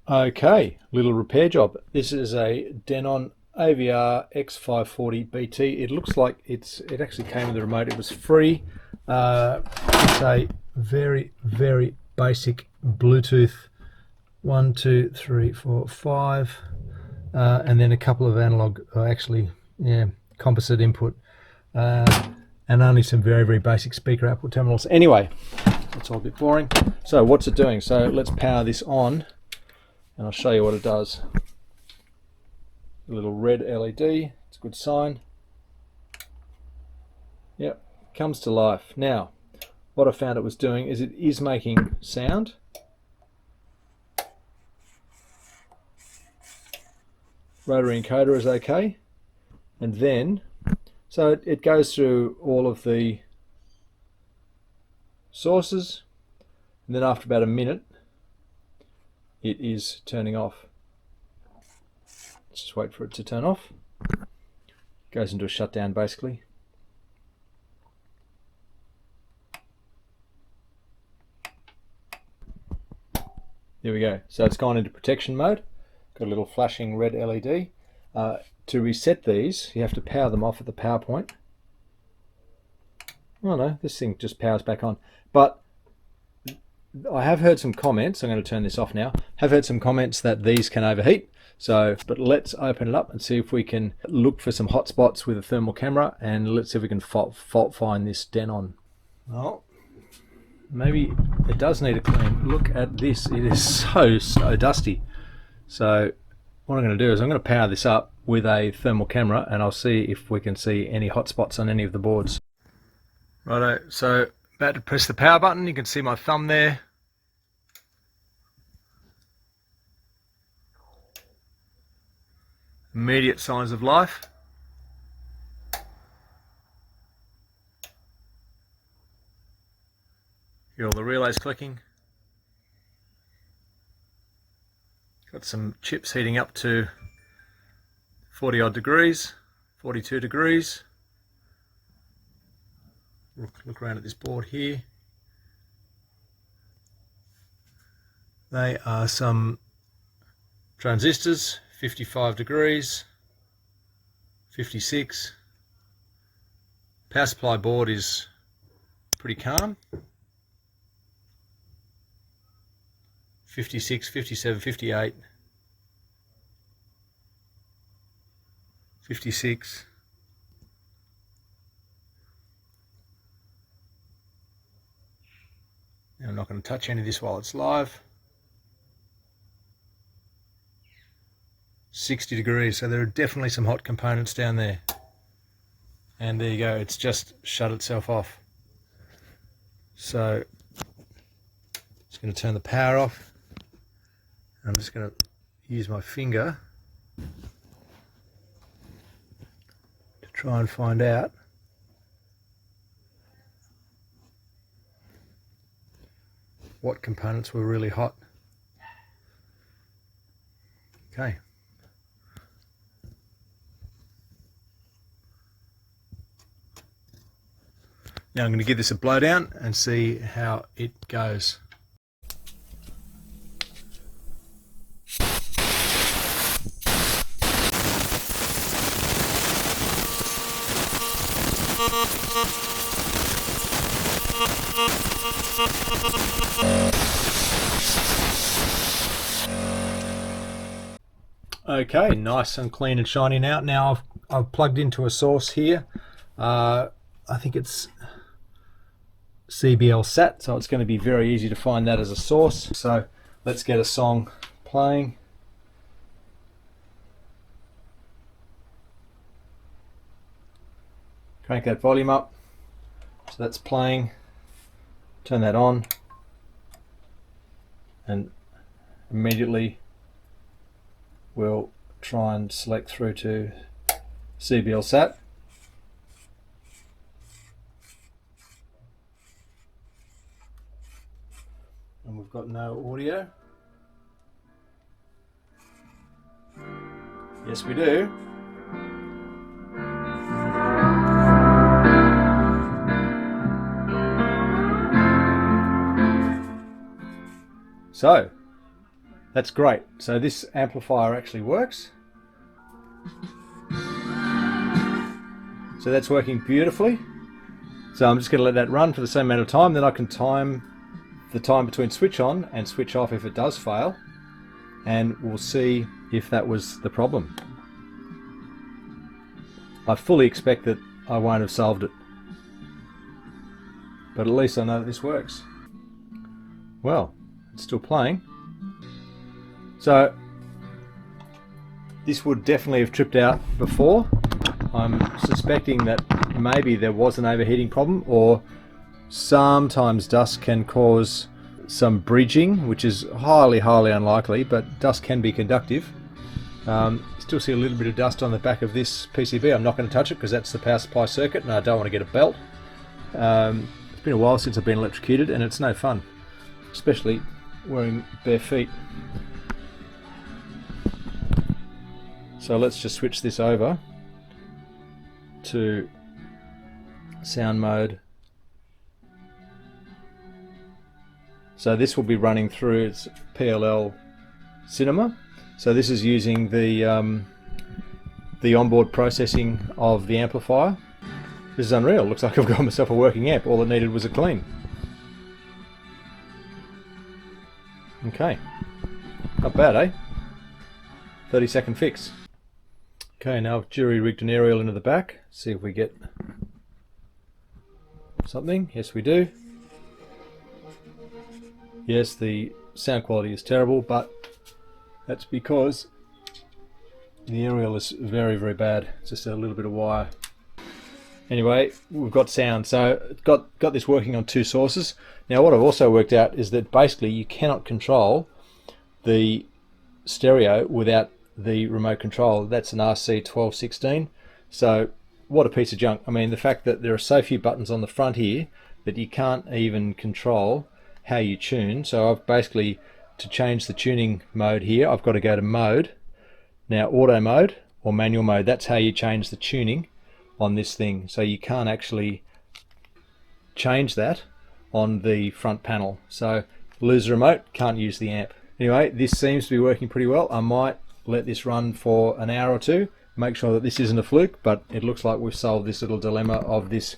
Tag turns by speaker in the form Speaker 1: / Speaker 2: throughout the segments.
Speaker 1: Okay, little repair job. This is a Denon AVR X540BT. It looks like it actually came with the remote. It was free. It's a very basic Bluetooth 1, 2, 3, 4, 5, and then a couple of analog, composite input, and only some very basic speaker output terminals. Anyway, that's all a bit boring. So what's it doing? So let's power this on, and I'll show you what it does. A little red LED, it's a good sign. Yep, comes to life. Now, what I found it was doing is it is making sound. Rotary encoder is okay. And then, so it goes through all of the sources, and then after about a minute, it is turning off. Let's just wait for it to turn off. Goes into a shutdown basically. There we go. So it's gone into protection mode. Got a little flashing red LED. To reset these, you have to power them off at the power point. Oh no, this thing just powers back on. But I have heard some comments, I'm going to turn this off now, have heard some comments that these can overheat. So, but let's open it up and see if we can look for some hot spots with a thermal camera, and let's see if we can fault find this Denon. Oh, maybe it does need a clean. Look at this, it is so dusty. So what I'm going to do is I'm going to power this up with a thermal camera, and I'll see if we can see any hot spots on any of the boards. Righto, so about to press the power button. You can see my thumb there. Immediate signs of life. Hear all the relays clicking. Got some chips heating up to 40 odd degrees, 42 degrees. Look around at this board here. They are some transistors, 55 degrees, 56. Power supply board is pretty calm. 56, 57, 58, 56. Now I'm not going to touch any of this while it's live. 60 degrees, so there are definitely some hot components down there. And there you go, it's just shut itself off. So just going to turn the power off. I'm just going to use my finger to try and find out what components were really hot. Okay. Now I'm going to give this a blowdown and see how it goes. Okay, nice and clean and shiny now. Now I've plugged into a source here. I think it's CBL SAT, so it's going to be very easy to find that as a source. So let's get a song playing. Crank that volume up. So that's playing. Turn that on, and immediately we'll try and select through to CBL SAT. And we've got no audio. Yes, we do. So That's great. So this amplifier actually works. So that's working beautifully. So I'm just going to let that run for the same amount of time, then I can time the time between switch on and switch off if it does fail, and we'll see if that was the problem. I fully expect that I won't have solved it, but at least I know that this works. Well, it's still playing. So this would definitely have tripped out before. I'm suspecting that maybe there was an overheating problem, or sometimes dust can cause some bridging, which is highly unlikely, but dust can be conductive. Still see a little bit of dust on the back of this PCB. I'm not going to touch it because that's the power supply circuit and I don't want to get a belt. It's been a while since I've been electrocuted and it's no fun, especially wearing bare feet. So let's just switch this over to sound mode. So this will be running through its PLL cinema. So this is using the onboard processing of the amplifier. This is unreal. Looks like I've got myself a working amp. All it needed was a clean. Okay, not bad, eh? 30-second fix. Okay, now I've jury-rigged an aerial into the back. See if we get something. Yes, we do. Yes, the sound quality is terrible, but that's because the aerial is very bad. It's just a little bit of wire. Anyway, we've got sound. So got this working on two sources. Now what I've also worked out is that basically you cannot control the stereo without the remote control. That's an RC1216. So what a piece of junk. I mean, the fact that there are so few buttons on the front here that you can't even control how you tune. So I've basically, to change the tuning mode here, I've got to go to mode. Now auto mode or manual mode, that's how you change the tuning on this thing. So you can't actually change that on the front panel. So lose the remote, can't use the amp. Anyway, this seems to be working pretty well. I might let this run for an hour or two, make sure that this isn't a fluke, but it looks like we've solved this little dilemma of this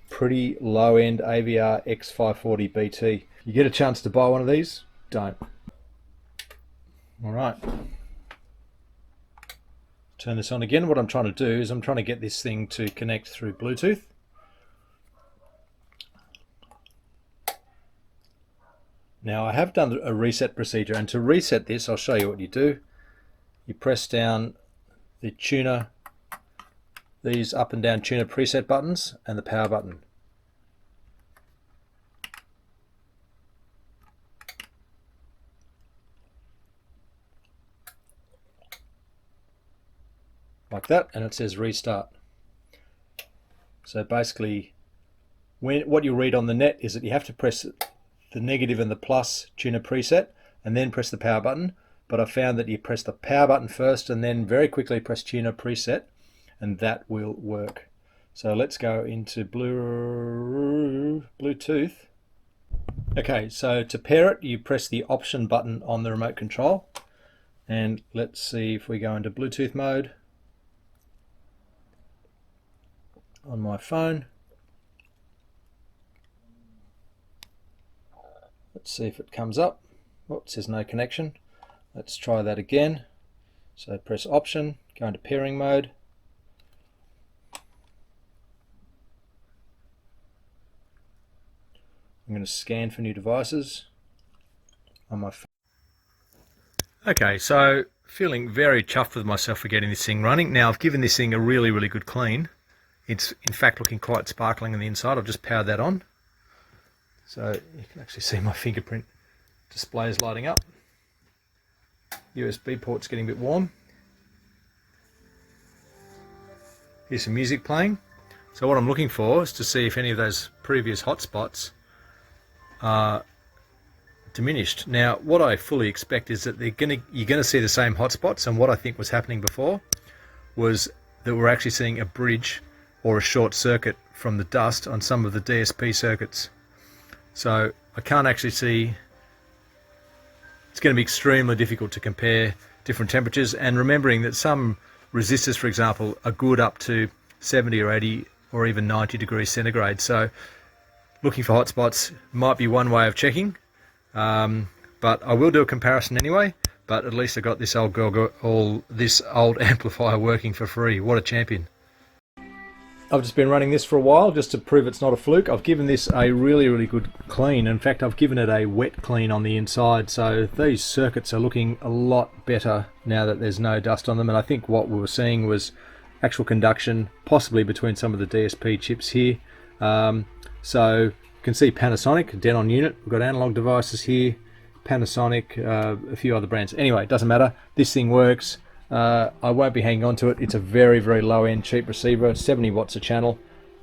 Speaker 1: pretty low-end AVR X540BT. You get a chance to buy one of these, don't. Alright, turn this on again. What I'm trying to do is I'm trying to get this thing to connect through Bluetooth. Now I have done a reset procedure, and to reset this I'll show you what you do. You press down the tuner, these up and down tuner preset buttons, and the power button. Like that, and it says restart. So basically, what you read on the net is that you have to press the negative and the plus tuner preset and then press the power button. But I found that you press the power button first and then very quickly press tuner preset, and that will work. So let's go into Bluetooth. Okay, so to pair it, you press the option button on the remote control, and let's see if we go into Bluetooth mode on my phone. Let's see if it comes up. Oh, it says no connection. Let's try that again. So press option, go into pairing mode. I'm going to scan for new devices on my phone. Okay, so feeling very chuffed with myself for getting this thing running. Now I've given this thing a really good clean. It's in fact looking quite sparkling on the inside. I've just powered that on. So you can actually see my fingerprint display is lighting up. USB port's getting a bit warm. Here's some music playing. So what I'm looking for is to see if any of those previous hotspots are diminished. Now what I fully expect is that you're going to see the same hotspots, and what I think was happening before was that we're actually seeing a bridge or a short circuit from the dust on some of the DSP circuits. So I can't actually see it's going to be extremely difficult to compare different temperatures, and remembering that some resistors, for example, are good up to 70 or 80 or even 90 degrees centigrade. So looking for hotspots might be one way of checking, but I will do a comparison anyway. But at least I got this old amplifier working for free. What a champion. I've just been running this for a while just to prove it's not a fluke. I've given this a really good clean. In fact, I've given it a wet clean on the inside, so these circuits are looking a lot better now that there's no dust on them. And I think what we were seeing was actual conduction, possibly between some of the DSP chips here. So you can see Panasonic, Denon unit. We've got analog devices here, Panasonic, a few other brands. Anyway, it doesn't matter. This thing works. I won't be hanging on to it. It's a very low-end cheap receiver, 70 watts a channel,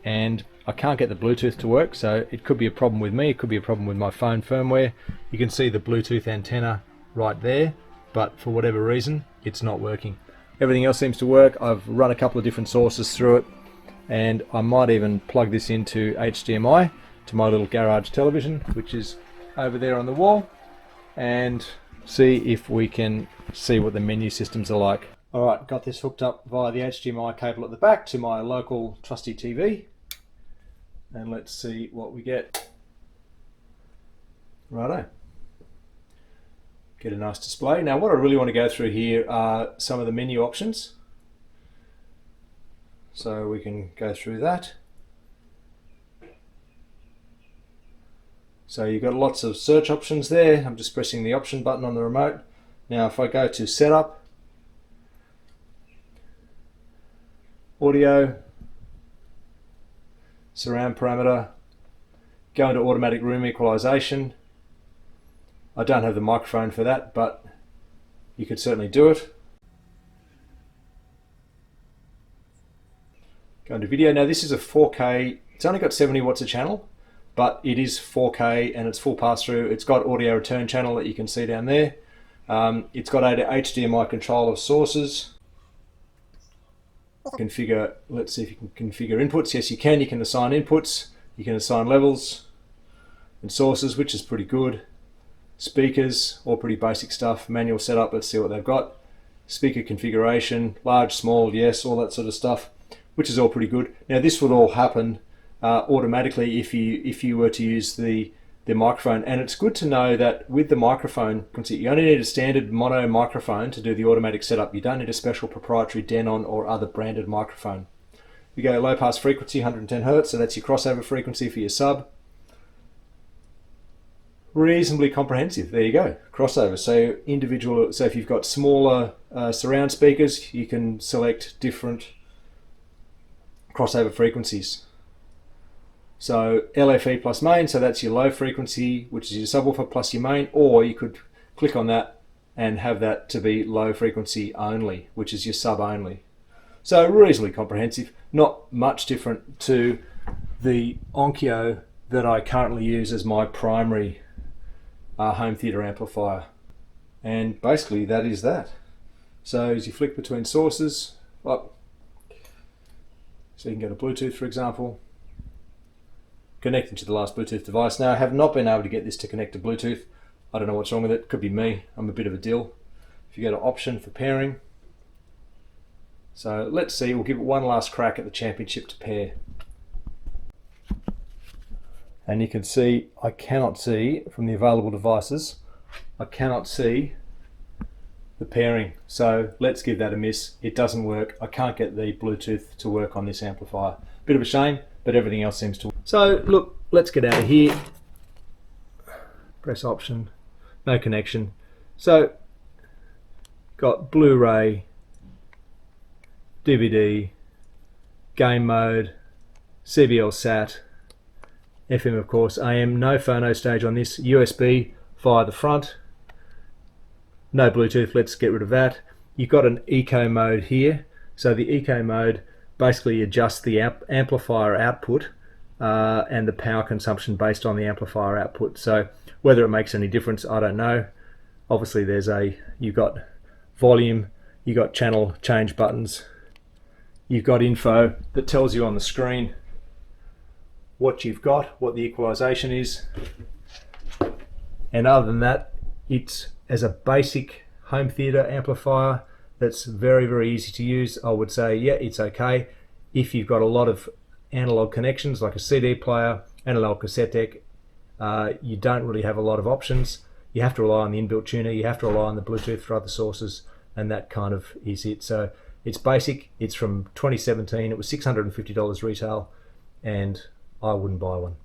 Speaker 1: and I can't get the Bluetooth to work, so it could be a problem with me. It could be a problem with my phone firmware. You can see the Bluetooth antenna right there, but for whatever reason, it's not working. Everything else seems to work. I've run a couple of different sources through it, and I might even plug this into HDMI to my little garage television, which is over there on the wall, and see if we can see what the menu systems are like. Alright, got this hooked up via the HDMI cable at the back to my local trusty TV, and let's see what we get. Righto. Get a nice display. Now what I really want to go through here are some of the menu options. So we can go through that. So you've got lots of search options there. I'm just pressing the option button on the remote. Now if I go to setup, audio, surround parameter, go into automatic room equalization. I don't have the microphone for that, but you could certainly do it. Go into video. Now this is a 4K, it's only got 70 watts a channel, but it is 4K and it's full pass-through. It's got audio return channel that you can see down there. It's got HDMI control of sources. Configure, let's see if you can configure inputs. Yes, you can. You can assign inputs, you can assign levels and sources, which is pretty good. Speakers, all pretty basic stuff. Manual setup, let's see what they've got. Speaker configuration, large, small, yes, all that sort of stuff, which is all pretty good. Now this would all happen automatically if you were to use the microphone, and it's good to know that with the microphone, you only need a standard mono microphone to do the automatic setup. You don't need a special proprietary Denon or other branded microphone. You go low pass frequency, 110 Hz, so that's your crossover frequency for your sub. Reasonably comprehensive. There you go, crossover. So individual. So if you've got smaller surround speakers, you can select different crossover frequencies. So LFE plus main, so that's your low frequency, which is your subwoofer plus your main, or you could click on that and have that to be low frequency only, which is your sub only. So reasonably comprehensive, not much different to the Onkyo that I currently use as my primary home theater amplifier. And basically that is that. So as you flick between sources, so you can go to Bluetooth, for example, connecting to the last Bluetooth device. Now I have not been able to get this to connect to Bluetooth. I don't know what's wrong with it. Could be me. I'm a bit of a dill. If you go to option for pairing, so let's see, we'll give it one last crack at the championship to pair. And you can see, I cannot see from the available devices, I cannot see the pairing. So let's give that a miss. It doesn't work. I can't get the Bluetooth to work on this amplifier. Bit of a shame, but everything else seems to work. So look, let's get out of here. Press option, no connection. So got Blu-ray, DVD, game mode, CBL SAT, FM of course, AM, no phono stage on this, USB via the front, no Bluetooth, let's get rid of that. You've got an eco mode here, so the eco mode basically adjusts the amplifier output and the power consumption based on the amplifier output. So whether it makes any difference, I don't know. Obviously you've got volume, you've got channel change buttons, you've got info that tells you on the screen what you've got, what the equalization is, and other than that, it's as a basic home theater amplifier that's very, very easy to use, I would say, yeah, it's okay. If you've got a lot of analog connections like a CD player, analog cassette deck, you don't really have a lot of options. You have to rely on the inbuilt tuner, you have to rely on the Bluetooth for other sources, and that kind of is it. So it's basic, it's from 2017, it was $650 retail, and I wouldn't buy one.